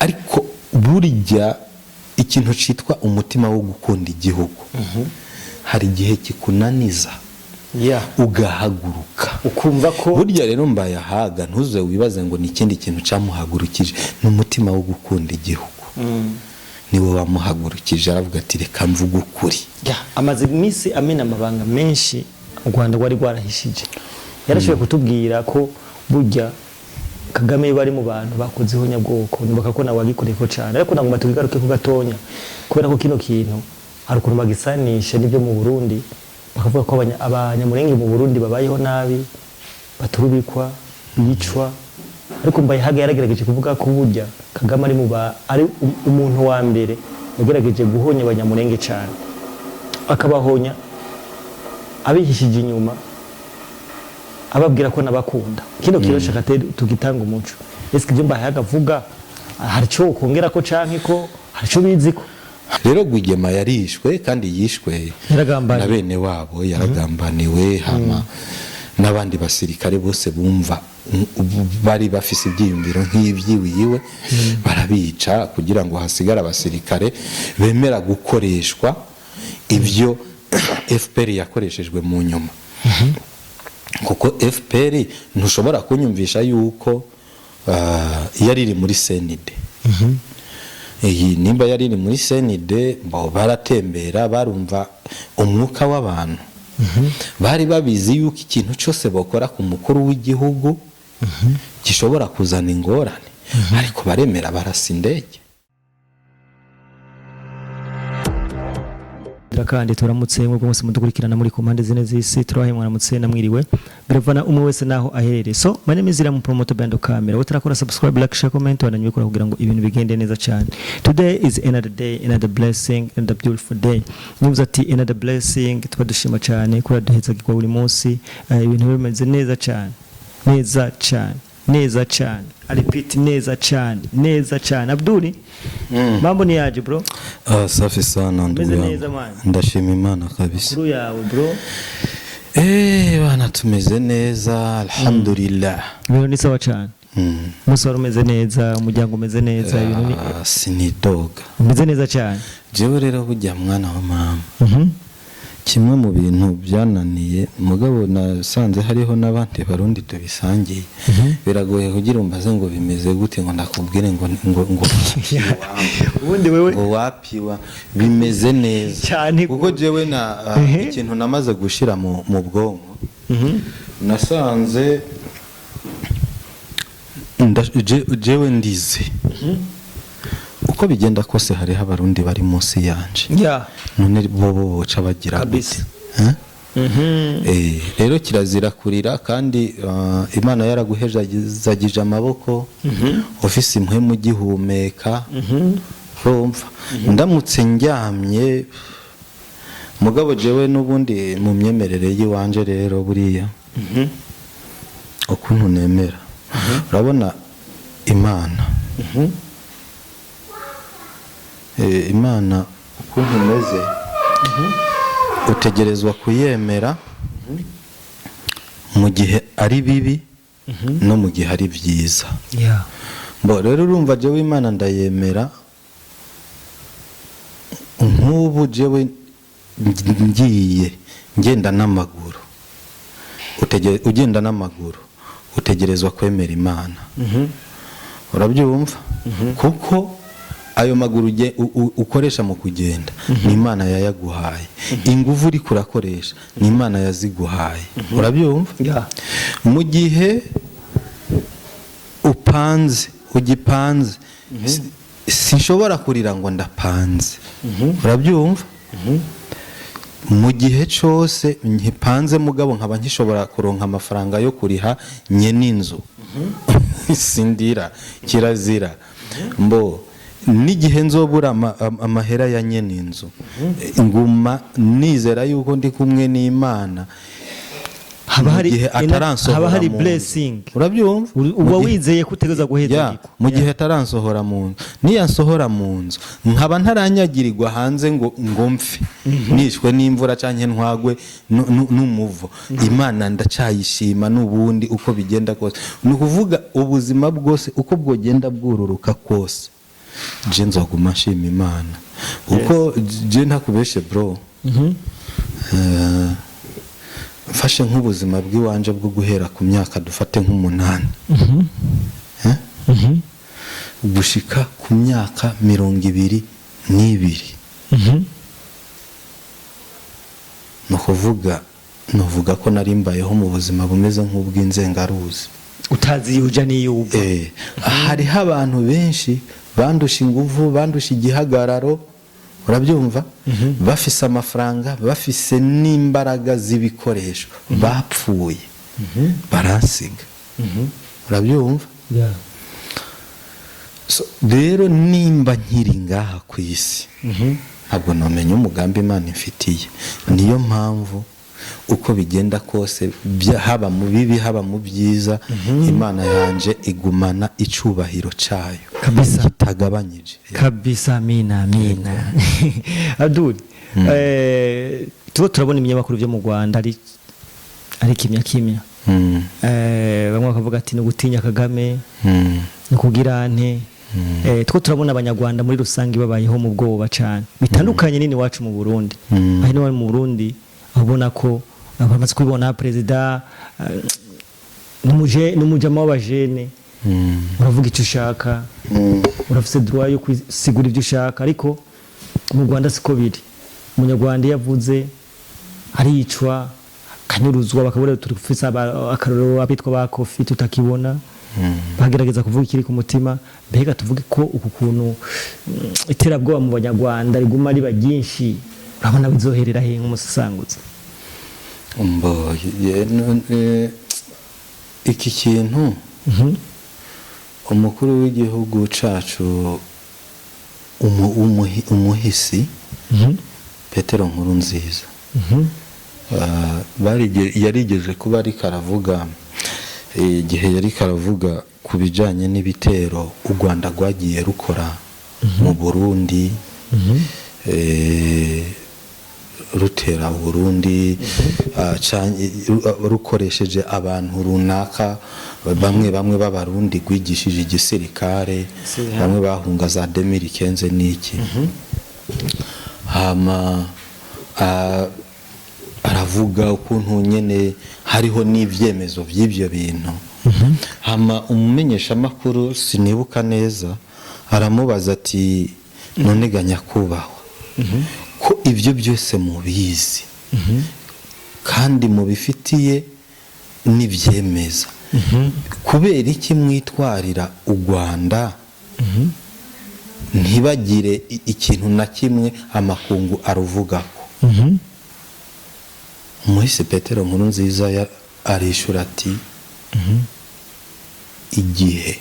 ariko burya ikintu citwa umutima wo gukunda igihugu hari igihe kikunaniza ugahaguruka ukumva ko burya rero mbaye ahaga ntuze wibaze ngo ni ikindi kintu camuhagurukije n'umutima wo gukunda igihugu niwe wamuhagurukije aravuga ati reka mvuga ukuri amaze iminsi amena amabanga menshi u Rwanda rwari rwarahishije yarashoboye kutubwira ko burya Kagame bari mu bantu bakozeho nyabwoko nibaka ko nawe wagikoreko cyane ariko nagomba tugigaruke ku gatonya kubera ko kino kintu ari ukuntu bagisanisha n'ibyo mu Burundi bakavuga ko abanyamurenge mu Burundi babayeho nabi baturubikwa bicwa ariko mbaye haga yaragerageje kuvuga ko burya Kagame ari umuntu wa mbere yagerageje guhonya abanyamurenge cyane akabahonya abihishije inyuma ababwira ko nabakunda kino kirosha kateri tugitanga umuco ese ibyo mbaye hagavuga hari cyo kongera ko canke ko hari cyo biziko rero Rwigema yarishwe kandi yishwe na bene wabo yaragambaniwe hama n'abandi basirikare bose bumva bari bafise ibyiyumviro nk'ivyiwiwe barabica kugira ngo hasigara abasirikare bemera gukoreshwa ivyo FPR yakoreshejwe mu nyuma kuko FPR ntushobora kunyumvisha yuko yariri muri CND iyi nimba yariri muri CND baratembera barumva umwuka w'abantu bari babizi yuko ikintu cyose bakora ku mukuru w'igihugu gishobora kuzana ingorane ariko baremera barasa indege kandi turamutse mwebwe mwese mudukurikirana muri komande zine z'isi turahemwa namutse namwiriwe biravana umwe wese naho aherereye so my name is Iramu Promoter Bando Camera watarakora subscribe like share comment wananywe kora kugira ngo ibintu bigende neza cyane today is another day another blessing and a beautiful day nivuze ati another blessing tubadushima cyane kuri duheza kwa buri munsi ibintu bimeze neza cyane neza cyane I repeat neza cyane Abduli mambo ni yaje bro safi sana ndugu ndashima Imana kabisa kuru yawe bro bana tumeze neza alhamdulillah ibintu ni sawa cyane musoro umeze neza umuryango umeze neza ibintu ni sinidoga umeze neza cyane jewe rero bujya mwana wa mama kimwe mu bintu byananiye mugabo nasanze hariho n'abandi barundi tubisangiye biragoye kugira umbaze ngo bimeze gute ngo ndakubwire ngo ubundi wewe ngo wapiwa bimeze neza cyane kuko jewe na ikintu namaze gushira mu bwonko nasanze jewe ndize uko bigenda kose hari abarundi bari munsi yanje none bobo boca bagira gute rero kirazira kurira kandi Imana yaraguhejagije amaboko ofisi imwe mu gihumeka urumva ndamutse njyamye mugabo jewe n'ubundi mu myemerere yiwanje rero buriya ukuntu nemera urabona Imana Imana ukuntu imeze utegerezwa kuyemera mu gihe ari bibi no mu gihe ari byiza rero urumva jewe Imana ndayemera nk'ubu jewe ngiye ngenda n'amaguru ugenda n'amaguru utegerezwa kwemera Imana urabyumva kuko ayo maguru ukoresha mu kugenda ni Imana yayaguhaye ingufu uri kurakoresha ni Imana yaziguhaye urabyumva mu gihe ugipanze sinshobora kurira ngo ndapanze urabyumva mu gihe cyose nkipanze mugabo nkaba nkishobora kuronka amafaranga yo kuriha nyen'inzu sindira kirazira n'igihe nzobura amahera ya nyen'inzu nguma nizera yuko ndi kumwe n'Imana haba hari blessing urabyumva uba wizeye kutegeza guheza mu gihe ataransohora mu nzu niyansohora mu nzu nkaba ntaranyagirirwa hanze ngo mfe nishwe n'imvura canke ntwagwe n'umuvo Imana ndacayishima n'ubundi uko bigenda kose nukuvuga ubuzima bwose uko bwogenda bwururuka kose je nzoguma nshima Imana kuko je ntakubeshe bro. Mfashe nk'ubuzima bw'iwanje bwo guhera ku myaka dufate nk'umunani gushika ku myaka 22 nukuvuga ko narimbayeho mu buzima bumeze nk'ubw'inzengaruzi utazi yuja niyuba. Hariho abantu benshi bandusha inguvu, bandusha igihagararo, urabyumva, bafise amafaranga, bafise n'imbaraga z'ibikoresho, bapfuye baransiga, urabyumva. Rero nimba nkiri ngaha ku isi ntabwo nomenya umugambi Imana imfitiye. Niyo mpamvu uko bigenda kose, haba mu bibi haba mu byiza, Imana yanje igumana icubahiro cayo kabisa kitagabanyije kabisa. Amina. Abdul, turabona ibinyamakuru byo mu Rwanda ari kimya bamwe bakavuga ati no gutinya Kagame no kugira ante. Turabona abanyarwanda muri rusange babayeho mu bwoba cyane bitandukanye nini wacu mu Burundi. Aho mu Burundi abona ko abamaze kubibona perezida n'umujama w'abajene, uravuga icyo ushaka, urafise droit yo kwisigura ibyo ushaka, ariko mu Rwanda siko biri. Umunyarwanda yavuze aricwa kanyuruzwa, bakabura turufisa akaroro abitwa ba Kofi tutakibona, bagerageza kuvuga ikiri ku mutima. Mbega tuvuge ko uku kuntu iterabwoba mu Banyarwanda riguma riba ryinshi, urabona bizoherera he nk'umusasanguzi? Iki kintu umukuru w'igihugu cacu umuhisi Petero Nkurunziza yarigeze kuba ari karavuga igihe yari karavuga ku bijanye n'ibitero u Rwanda rwagiye rukora mu Burundi, rutera Burundi rukoresheje abantu runaka, bamwe b'abarundi gwigishije igisirikare, bamwe bahunga za 2015 n'iki. Hama aravuga ukuntu nyene hariho n'ivyemezo by'ivyo bintu. Hama umumenyesha makuru sinibuka neza aramubaza ati none ganyakubahwa ko ibyo byose mubizi kandi mubifitiye n'ivyemeza, kubera iki mwitwarira u Rwanda ntibagire ikintu na kimwe amakungu aruvugako? Umuhisi Petero Nkurunziza arishura ati igihe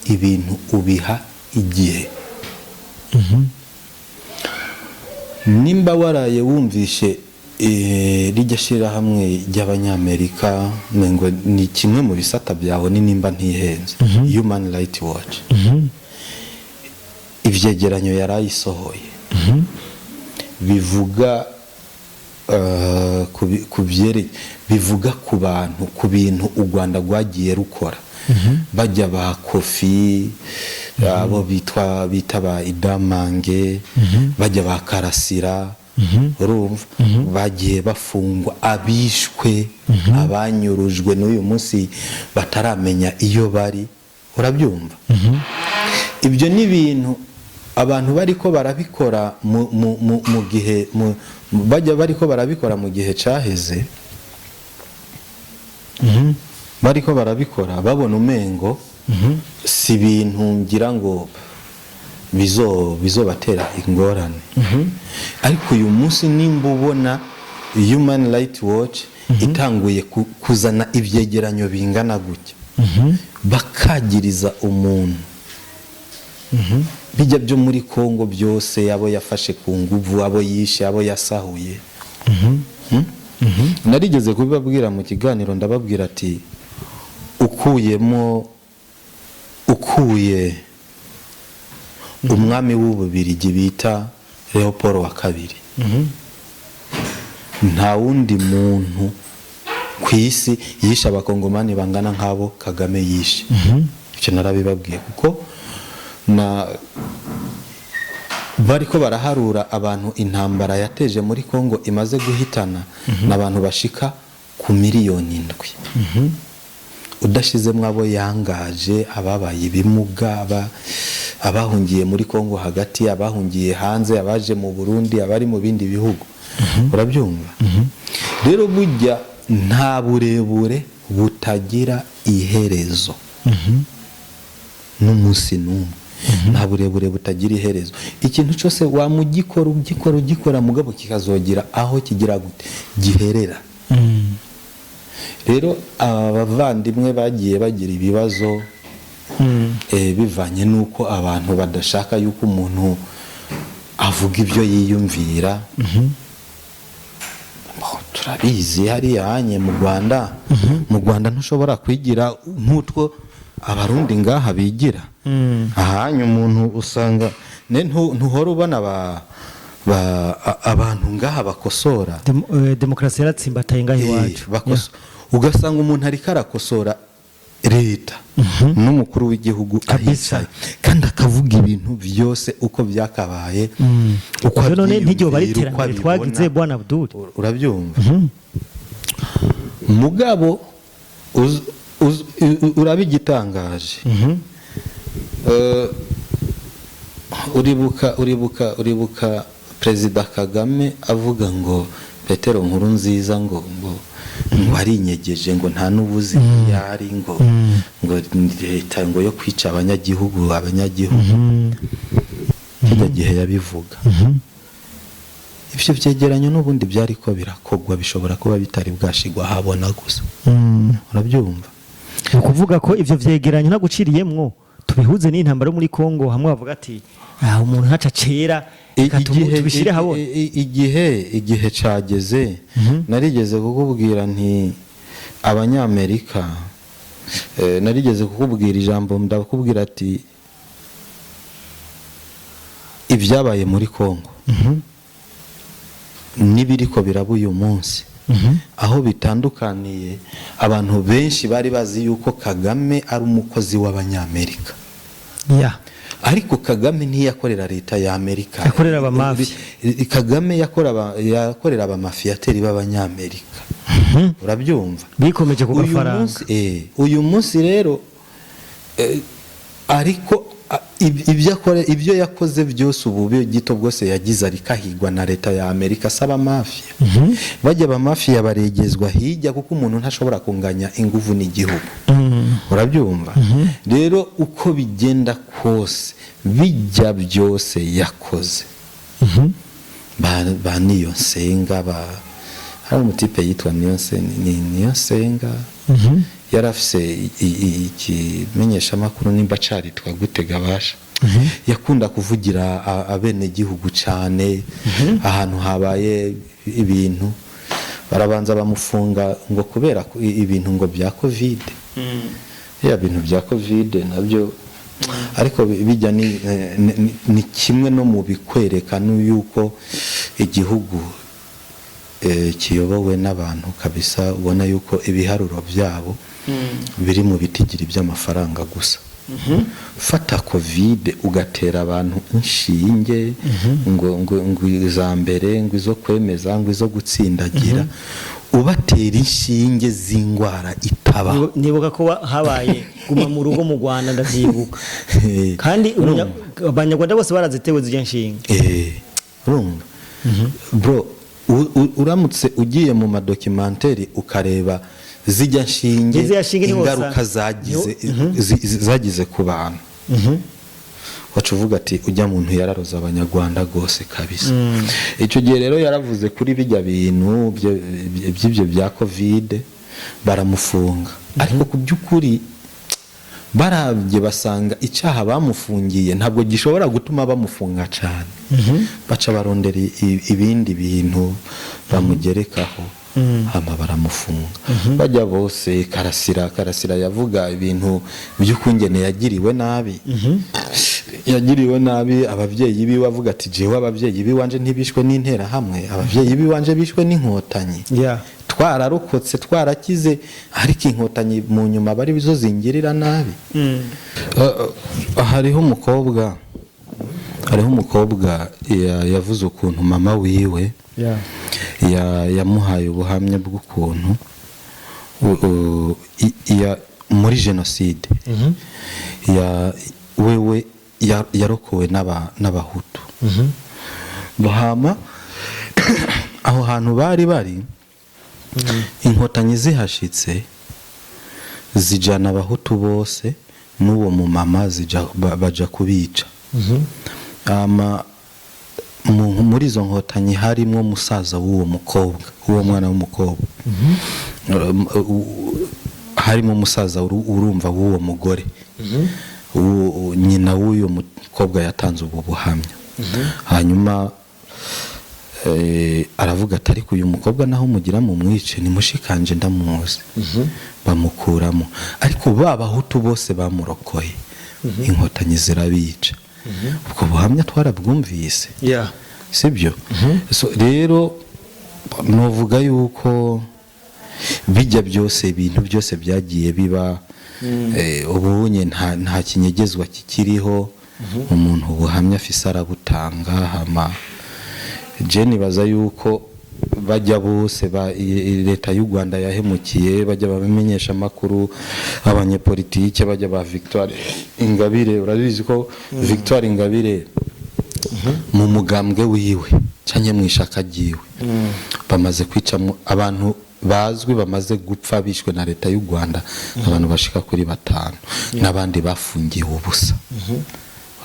ibintu ubiha igihe. Nimba waraye wumvishe rijya shira hamwe ry'Abanyamerika, ngo ni kimwe mu bisata byaho ni nimba ntihenze, Human Rights Watch, ivyegeranyo yarayisohoye bivuga bivuga ku bantu, ku bintu u Rwanda rwagiye rukora, bajya ba Kofi, abo bita ba Idamange, bajya ba Karasira, urumva bagiye bafungwa, abishwe, abanyurujwe n'uyu munsi bataramenya iyo bari, urabyumva. Ibyo ni ibintu abantu bariko barabikora mu gihe bajya bariko barabikora mu gihe caheze, bariko barabikora babona umengo si bintu ngira ngo bizobatera ingorane. Ariko uyu munsi nimba ubona Human Rights Watch itanguye kuzana ivyegeranyo bingana gutya, bakagiriza umuntu, bijya byo muri Kongo byose, abo yafashe ku nguvu, abo yishe, abo yasahuye. Narigeze kubibabwira mu kiganiro, ndababwira ati ukuye umwami w'Ububirigi bita Leopold wa kabiri, nta wundi muntu ku isi yishe abakongomani bangana nk'abo Kagame yishe. Icyo narabibabwiye kuko na bariko baraharura abantu intambara yateje muri Kongo imaze guhitana n'abantu bashika ku miliyoni 7 udashizemwe abo yangaje ababaye ibimuga abahungiye muri Kongo hagati abahungiye hanze abaje mu Burundi abari mu bindi bihugu urabyumva rero burya nta burebure butagira iherezo n'umunsi n'umwe nta burebure butagira iherezo ikintu cyose ugikora mugabo kikazogira aho kigira gute giherera rero abavandimwe bagiye bagira ibibazo bivanye nuko abantu badashaka yuko umuntu avuga ibyo yiyumvira turabizi hariya hanye mu Rwanda ntushobora kwigira nk'utwo abarundi ngaha bigira ahanye umuntu usanga ntuhora ubona abantu ngaha bakosora demokarasi yaratsimbataye ngaho iwacu ugasanga umuntu ariko arakosora leta n'umukuru w'igihugu ahicaye kandi akavuga ibintu byose uko byakabaye uko none ntiryo bariteranye twagize bwana Abdul urabyumva mugabo urabigitangaje uribuka Perezida Kagame avuga ngo Petero Nkurunziza ngo arinyegeje ngo nta n'ubuzi yari ngo leta ngo yo kwica abanyagihugu kijya gihe yabivuga ibyo byegeranyo n'ubundi byari ko birakogwa bishobora kuba bitari bwashigwa habona gusa urabyumva ukuvuga ko ivyo vyegeranyo naguciriyemwo tubihuze n'intambara muri Kongo hamwe bavuga ati umuntu ntaca cera tubishire habona igihe cageze narigeze kukubwira nti abanyamerika narigeze kukubwira ijambo ndakubwira ati ibyabaye muri Kongo nibiriko biraba uyu munsi aho bitandukaniye abantu benshi bari bazi yuko Kagame ari umukozi w'abanyamerika ariko Kagame ntiyakorera leta ya Amerika yakorera abamafi Kagame yakorera abamafiyateri b'abanyamerika urabyumva bikomeje ku gafaranga uyu munsi rero ariko ibyo yakoze byose ubu gito bwose yagize arikahigwa na leta ya Amerika saba mafia bajya ba mafia baregezwa hijya kuko umuntu ntashobora kunganya inguvu n'igihugu urabyumva rero uko bigenda kose bijya byose yakoze ba niyo nsenga hari umutipe yitwa niyo nsenga yarafise ikimenyesha makuru nimba cari twagutega basha yakunda kuvugira abene gihugu cyane ahantu habaye ibintu barabanza bamufunga ngo kubera ibintu ngo bya covid ya bintu bya covid nabyo ariko bijya ni kimwe no mu bikwerekana yuko igihugu kiyobowe n'abantu kabisa ubona yuko ibiharuro byabo biri mu bitigiri by'amafaranga gusa fata covid ugatera abantu inshinge ngo iza mbere ngo izo kwemeza ngo izo gutsindagira ubatera inshinge z'ingwara itaba nibuka ko habaye guma mu rugo mu Rwanda ndavyibuka kandi abanyarwanda bose barazitewe zijya nshinge urumva bro uramutse ugiye mu madocumentary ukareba zijya nshinge ingaruka zagize ku bantu wacuvuga ati ujya muntu yararoza abanyarwanda gose kabisa icyo gihe rero yaravuze kuri bijya bintu by'ibyo bya covid baramufunga ariko ku by'ukuri barabye basanga icyaha bamufungiye ntabwo gishobora gutuma bamufunga cyane baca barondera ibindi bintu bamugerekaho hama baramufunga bajya bose karasira yavuga ibintu by'ukungene yagiriwe nabi ababyeyi biwe avuga ati jewe ababyeyi biwanje ntibishwe n'intera hamwe ababyeyi biwanje bishwe n'inkotanyi twararokotse twarakize ariko inkotanyi mu nyuma bari bizo zingirira nabi. Hariho umukobwa yavuze ukuntu mama wiwe yamuhaye ubuhamya bw'ukuntu muri jenoside wewe yarokowe n'abahutu. Bahama aho hantu bari inkotanyi zihashitse zijana abahutu bose n'uwo mu mama baja kubica. Muri izo nkotanyi harimo musaza w'uwo mwana w'umukobwa, harimo musaza urumva w'uwo mugore, nyina w'uyo mukobwa yatanze ubu buhamya. Hanyuma aravuga ati ariko uyu mukobwa naho mugira mu mwice nimushikanje ndamuzi. Bamukuramo ariko babahutu bose bamurokoye, inkotanyi zirabica. Ubwo buhamya twarabwumvise, sibyo? Rero novuga yuko bijya byose ibintu byose byagiye biba ubunye nta kinyegezwa kikiriho. Umuntu ubuhamya afise arabutanga. Hama je nibaza yuko bajya bose leta y'u Rwanda yahemukiye, bajya bamenyesha makuru, abanyepolitike bajya ba Victoire Ingabire. Urabizi ko Victoire Ingabire mu mugambwe wiwe cyanye mu ishaka ryiwe bamaze kwica abantu bazwi, bamaze gupfa bishwe na leta y'u Rwanda, abantu bashika kuri 5 n'abandi bafungiwe ubusa.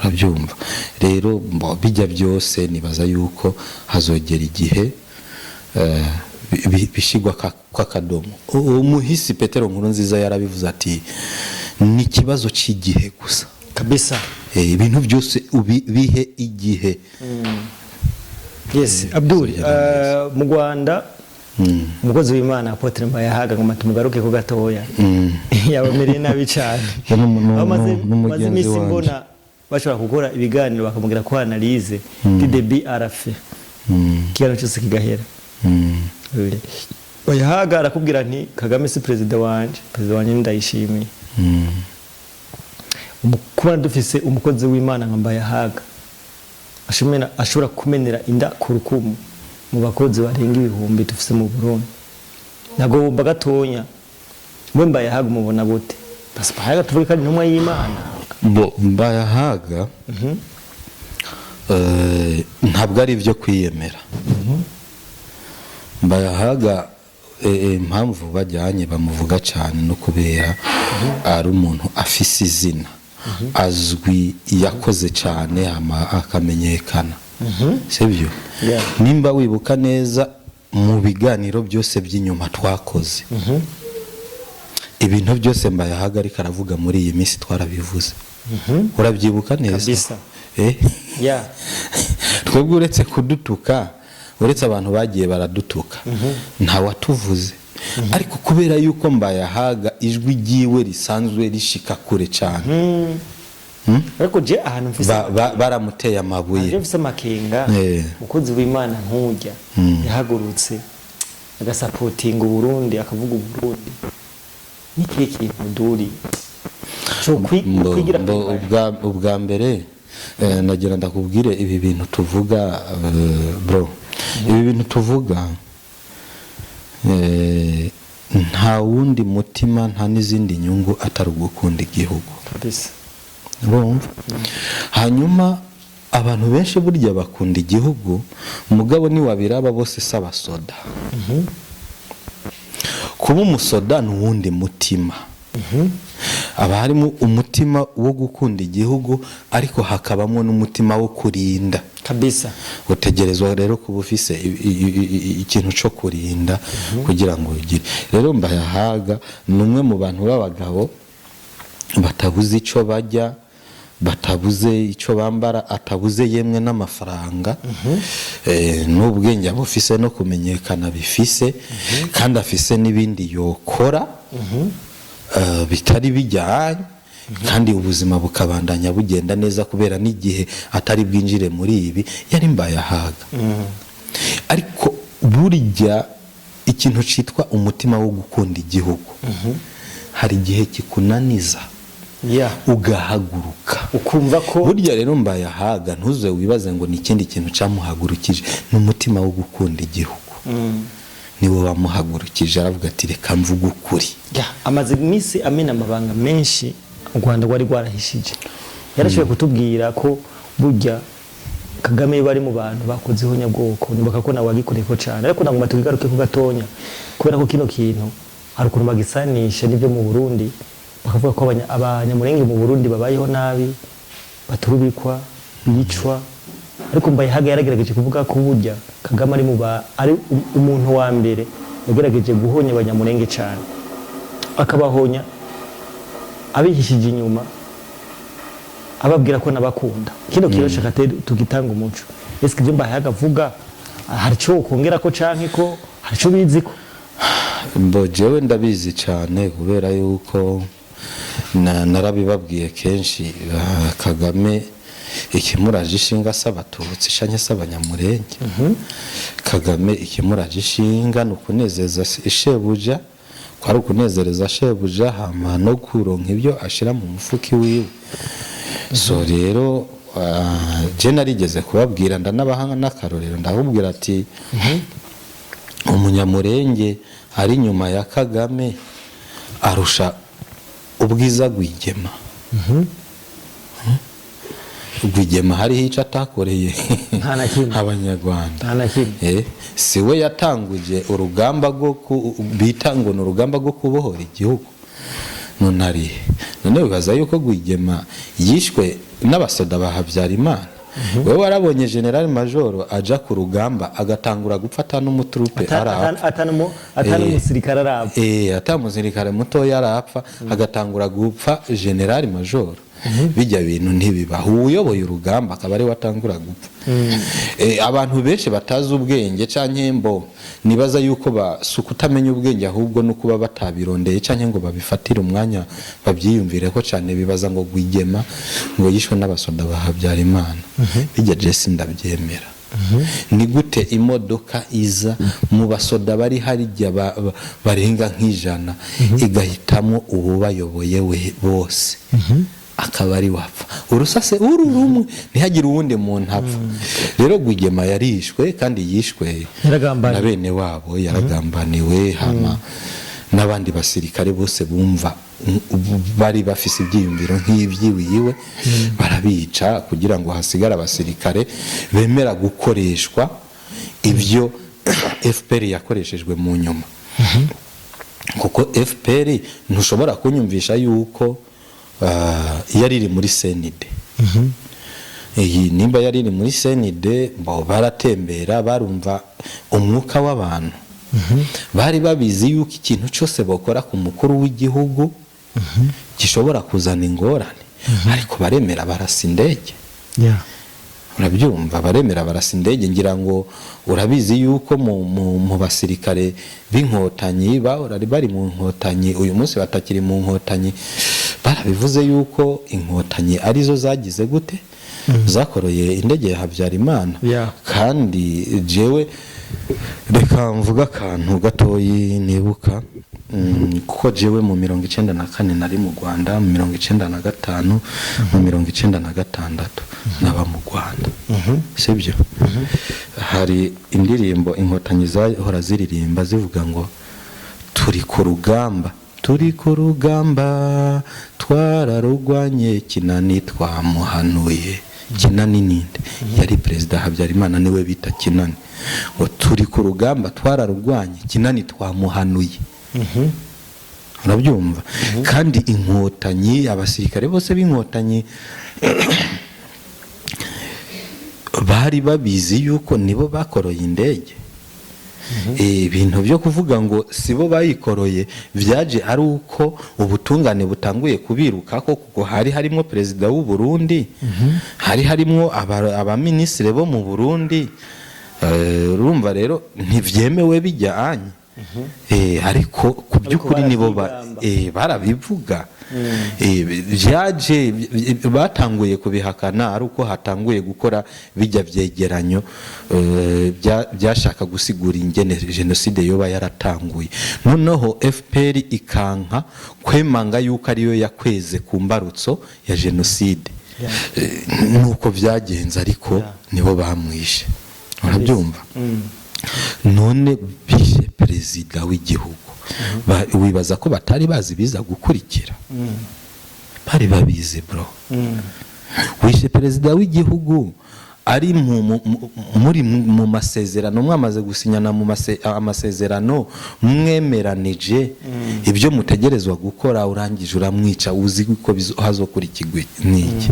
Urabyumva rero bijya byose nibaza yuko hazogera igihe bishigwa kwa kadomo. Umuhisi Petero Nkurunziza yarabivuze ati ni kibazo cy'igihe gusa kabisa, ibintu byose bihe igihe. Yes, Abdul, mu Rwanda umukozi w'Imana Apotre Mbayahaga ngo tumugaruke ko gatoya yabamereye nabi cyane. Bamaze imisi mbona bashobora gukora ibiganiro bakamubwira ko analyse DDB arafe kiyano cyose kigahera. Bayahaga arakubwira nti Kagame si perezida wanje ndayishimiye. Kuba dufise umukozi w'Imana nka Mbayahaga ashobora kumenera inda ku rukumu mu bakozi barenga 1000 dufise mu Burundi, nagomba gatonya mwe Mbayahaga umubona gute? Basi Mbayahaga tuvuge kandi ntumwa y'Imana. Mbayahaga ntabwo ari byo kwiyemera. Mbayahaga impamvu bajyanye bamuvuga cyane no kubera ari umuntu afise izina, azwi, yakoze cyane akamenyekana, sibyo? Nimba wibuka neza mu biganiro byose by'inyuma twakoze, ibintu byose Mbayahaga ariko aravuga muri iyi minsi twarabivuze. Urabyibuka neza kabisa? Twebwe uretse kudutuka, uretse abantu bagiye baradutuka, nta watuvuze. Ariko kubera yuko Mbayahaga ijwi ryiwe risanzwe rishika kure cyane, ariko je ahantu mfise baramuteye amabuye. Je mfise makenga umukozi w'Imana nkujya yahagurutse agasapotinga Burundi, akavuga Burundi niki kintu duri cyo kwigira. Ubwa mbere nagira ndakubwire ibi bintu tuvuga bro, ibi bintu tuvuga nta wundi mutima, nta n'izindi nyungu atari gukunda igihugu kabisa. Urumva? Hanyuma abantu benshi burya bakunda igihugu, mugabo ni wabiraba bose saba soda. Kuba umusoda n'uwundi mutima. Aba harimo umutima wo gukunda igihugu ariko hakabamo n'umutima wo kurinda kabisa. Utegerezwa rero kuba ufise ikintu cyo kurinda kugira ngo ugire. Rero Mbayahaga numwe mu bantu b'abagabo batabuze ico bajya, batabuze ico bambara, atabuze yemwe n'amafaranga, n'ubwenge abufise no kumenyekana bifise, kandi afise n'ibindi yokora bitari bijyanye, kandi ubuzima bukabandanya bugenda neza kubera n'igihe atari bwinjire muri ibi yari Mbayahaga. Ariko burya ikintu citwa umutima wo gukunda igihugu hari igihe kikunaniza ugahaguruka ukumva ko burya rero mbaye ahaga ntuze wibaze ngo ni ikindi kintu cyamuhagurukije n'umutima wo gukunda igihugu niwe wamuhagurukije aravuga ati reka mvuge ukuri amaze iminsi amena amabanga menshi u Rwanda rwari rwarahishije yarashoboye kutubwira ko burya Kagame bari mu bantu bakozeho nyabwoko nibuka ko nawe wagikoreko cyane ariko nagomba tugaruke ku gatonya kubera ko kino kintu hari ukuntu bagisanisha n'ibyo mu Burundi bakavuga ko abanyamurenge mu Burundi babayeho nabi baturubikwa bicwa ariko mbaye haga yaragerageje kuvuga ko burya Kagame ari umuntu wa mbere yagerageje guhonya abanyamurenge cyane akabahonya abihishije inyuma ababwira ko nabakunda kino kirosha kate tugitanga umuco eske ibyo mbaye hagavuga hari cyo kongera ko canke ko hari cyo bizi ko jewe ndabizi cyane kubera yuko narabibabwiye kenshi Kagame ikimuraje ishinga s'abatutsi canke s'abanyamurenge Kagame ikimuraje ishinga no kunezeza ishebuja kwari kunezereza shebuja hama no kuronka ibyo ashira mu mufuki wiwe so rero je narigeze kubabwira ndanabahanga n'akarorero ndakubwira ati umunyamurenge ari nyuma ya Kagame arusha ubwiza Rwigema Rwigema hariho icyo atakoreye abanyarwanda siwe yatanguje urugamba rwo bita ngo ni urugamba rwo kubohora igihugu none bibaza yuko Rwigema yishwe n'abasoda ba Habyarimana wewe warabonye General Major aja ku rugamba agatangura gupfata n'umuturupe atamusirikare arapfa atamusirikare muto yarapfa agatangura gupfa General Major bijya bintu ntibiba uyoboye urugamba akaba ari watangura gupfa abantu benshi batazi ubwenge canke mbo nibaza yuko basukutamenya ubwenge ahubwo no kuba batabirondeye canke ngo babifatire umwanya babyiyumvire ko cyane bibaza ngo Rwigema ngo yishwe n'abasoda ba Habyarimana bijya Jesse ndabyemera ni gute imodoka iza mu basoda bari harya barenga nk'ijana igahitamo ubu bayoboye we bose akaba ari wapfa urusase ururumwe ntihagire uwundi muntu apfa rero Rwigema yarishwe kandi yishwe na bene wabo yaragambaniwe hama n'abandi basirikare bose bumva bari bafise ibyiyumviro nk'ibyiwiwe barabica kugira ngo hasigara abasirikare bemera gukoreshwa ibyo FPR yakoreshejwe mu nyuma kuko FPR ntushobora kunyumvisha yuko yari iri muri CND iyi nimba yari iri muri CND baratembera barumva umwuka w'abantu bari babizi yuko ikintu cyose bakora ku mukuru w'igihugu gishobora kuzana ingorane ariko baremera barasa indege urabyumva baremera barasa indege ngira ngo urabizi yuko mu basirikare b'inkotanyi bari mu nkotanyi uyu munsi batakiri mu nkotanyi barabivuze yuko inkotanyi arizo zagize gute zakoroye indege ya Habyarimana kandi jewe reka mvuga akantu gatoyi nibuka kuko jewe mu 1994 nari mu Rwanda mu 1995 mu 1996 naba mu Rwanda sibyo hari indirimbo inkotanyi zahora ziririmba zivuga ngo turi ku rugamba twararugwanye Kinani twamuhanuye Kinani ninde yari perezida Habyarimana niwe bita Kinani ngo turi ku rugamba twararugwanye Kinani twamuhanuye urabyumva kandi inkotanyi abasirikare bose b'inkotanyi bari babizi yuko nibo bakoroye indege ibintu byo kuvuga ngo sibo bayikoroye vyaje ari uko ubutungane butanguye kubiruka ko kuko hari harimo perezida w'u Burundi hari harimo abaministre bo mu Burundi urumva rero ntivyemewe bijyanye ariko ku by'ukuri nibo barabivuga byaje batanguye kubihakana ari uko hatanguye gukora bijya byegeranyo byashaka gusigura ingene jenoside yoba yaratanguye, noneho FPR ikanka kwemanga yuko ariyo yakweze ku mbarutso ya jenoside. Nuko byagenze, ariko nibo bamwishe, urabyumva. None bishe perezida w'igihugu, wibaza ko batari bazi biza gukurikira? Bari babizi bro. Wishe perezida w'igihugu ari muri mu masezerano, mwamaze gusinyana mu amasezerano, mwemeranije ibyo mutegerezwa gukora, urangije uramwica, uzi ko hazokurikirwa n'iki.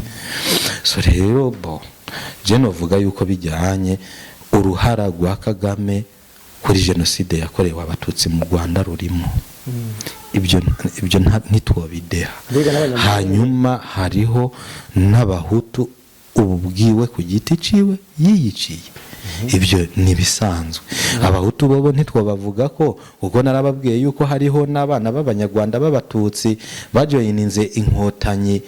So rero je novuga yuko bijyanye uruhara rwa Kagame kuri jenoside yakorewe abatutsi mu Rwanda rurimo. Ibyo ntitwobideha. Hanyuma hariho n'abahutu ububwiwe ku giti ciwe yiyiciye. Ibyo nibisanzwe. Abahutu bobo ntitwabavuga ko, ubwo narababwiye yuko hariho n'abana b'abanyarwanda b'abatutsi bajoyininze inkotanyi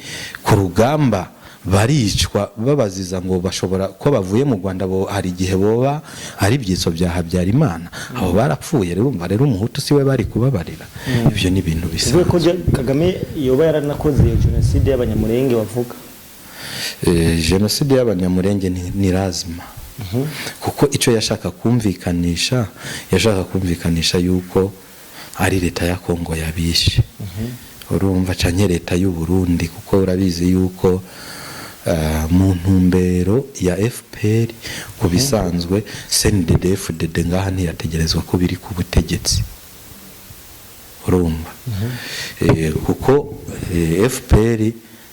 ku rugamba, baricwa babaziza ngo bashobora ko bavuye mu Rwanda, hari igihe boba ari byitso bya Habyarimana, abo barapfuye. Rero umuhutu siwe bari kubabarira. Ibyo ni ibintu bisanzwe. Ko Kagame yoba yaranakoze jenoside y'abanyamurenge bavuga. Jenoside y'abanyamurenge ni lazima, kuko icyo yashaka kumvikanisha yuko ari leta ya Kongo yabishe. Urumva canke leta y'u Burundi, kuko urabizi yuko mu ntumbero ya FPR kubisanzwe CNDD-FDD ngaha ntiyategerezwa ko biri ku butegetsi. Urumva kuko FPR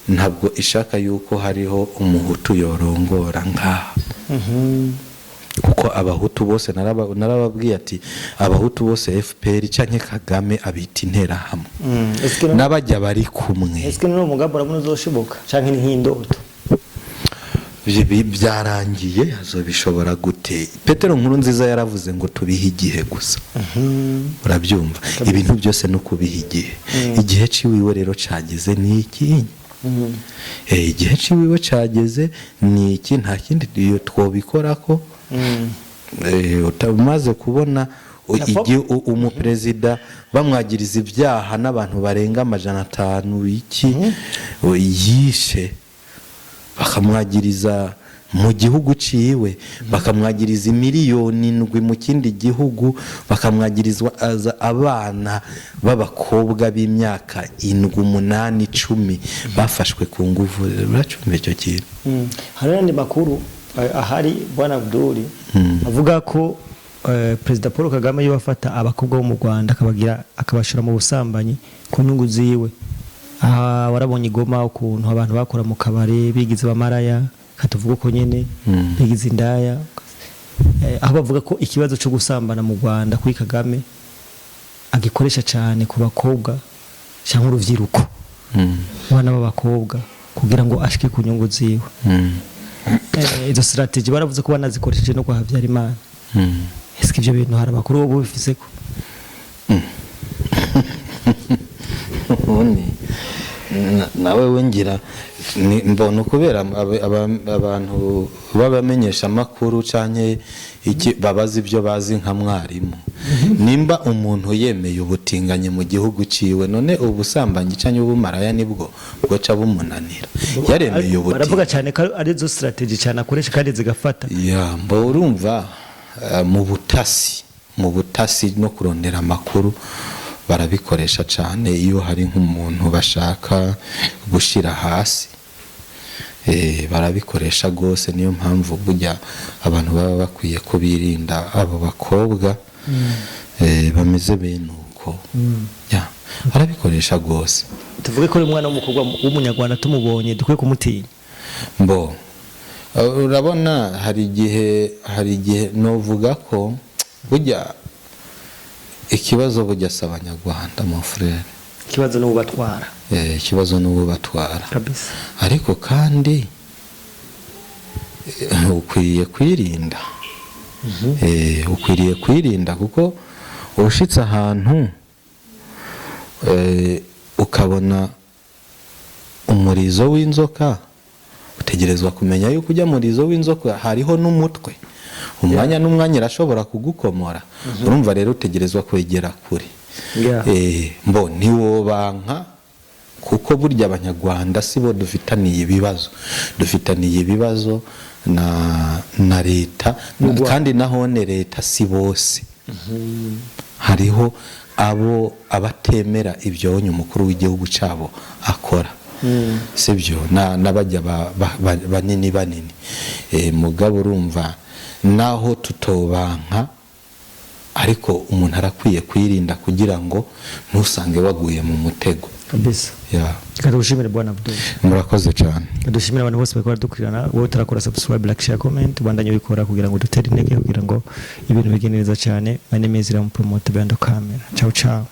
ntabwo ishaka yuko hariho umuhutu yorongora ngaha, kuko abahutu bose narababwiye ati abahutu bose FPR canke Kagame abita intera hamwe n'abajya bari kumwe. Eske no mugabo urabona uzoshibuka canke ni nk'indoto? Byarangiye, azobishobora gute? Petero Nkurunziza yaravuze ngo tubihe igihe gusa. Urabyumva, ibintu byose no kubiha igihe. Igihe ciwiwe rero cageze ni iki? Igihe ciwiwe cageze ni iki? Nta kindi twobikora ko utamaze kubona umuperezida bamwagiriza ibyaha n'abantu barenga 500 iki yishe, bakamwagiriza mu gihugu ciwe, bakamwagiriza miliyoni 7 mu kindi gihugu, bakamwagirizwa abana b'abakobwa b'imyaka 7, 8, 10 bafashwe ku nguvu. Uracumva icyo kintu? Hari andi makuru ahari bwana Abdul avuga ko Perezida Paul Kagame yabafata abakobwa bo mu Rwanda akabashira mu busambanyi ku nyungu ziwe. Warabonye Goma ukuntu abantu bakora mu kabare bigize bamaraya, katuvuga ko nyene bigize indaya, aho bavuga ko ikibazo cyo gusambana mu Rwanda kuri Kagame agikoresha cyane ku bakobwa cyangwa uruvyiruko, abana b'abakobwa, kugira ngo ashike ku nyungu ziwe. Izo strategy baravuze ko banazikoresheje no kwa Habyarimana. Eske ibyo bintu hari amakuru wo bifise ko? Nawe wengira mbona kubera abantu babamenyesha makuru canke iki babazi ibyo bazi nka mwarimu. Nimba umuntu yemeye ubutinganye mu gihugu ciwe, none ubusambanyi canke ubumaraya nibwo bwoca bumunanira. Yaremeye ubutinganye. Baravuga cyane ko ari zo strategy cyane akoresha kandi zigafata. Mbo urumva mu butasi no kurondera amakuru barabikoresha cyane iyo hari nk'umuntu bashaka gushira hasi, barabikoresha gose. Niyo mpamvu burya abantu baba bakwiye kubirinda abo bakobwa bameze benuko. Barabikoresha gose. Tuvuge ko umwana w'umukobwa w'umunyarwanda tumubonye dukwiye kumutinya. Mbo urabona hari igihe novuga ko burya ikibazo burya s'abanyarwanda mon frère, ikibazo n'ubu batwara. Ikibazo n'ubu batwara kabisa. Ariko kandi ukwiriye kwirinda. Ukwiriye kwirinda kuko ushitse ahantu ukabona umurizo w'inzoka utegerezwa kumenya yuko ujya murizo w'inzoka hariho n'umutwe, umwanya n'umwanya irashobora kugukomora. Urumva rero utegerezwa kwegera kure. Mbo ntiwobanka, kuko burya abanyarwanda sibo dufitaniye ibibazo na leta, kandi nahone leta si bose. Hariho abo abatemera ibyo umukuru w'igihugu cyabo akora, sibyo, n'abajya banini mugabo urumva naho tutobanka, ariko umuntu arakwiye kwirinda kugira ngo ntusange waguye mu mutego kabisa. Kadushimire bwana Abdul. Murakoze cyane. Kadushimire abantu bose bakora dukurana, wowe utarakora subscribe, like, share, comment, bandanye ubikora kugira ngo dutere intege, kugira ngo ibintu bigende neza cyane. My name is Ram Promoter behind the camera. Ciao ciao.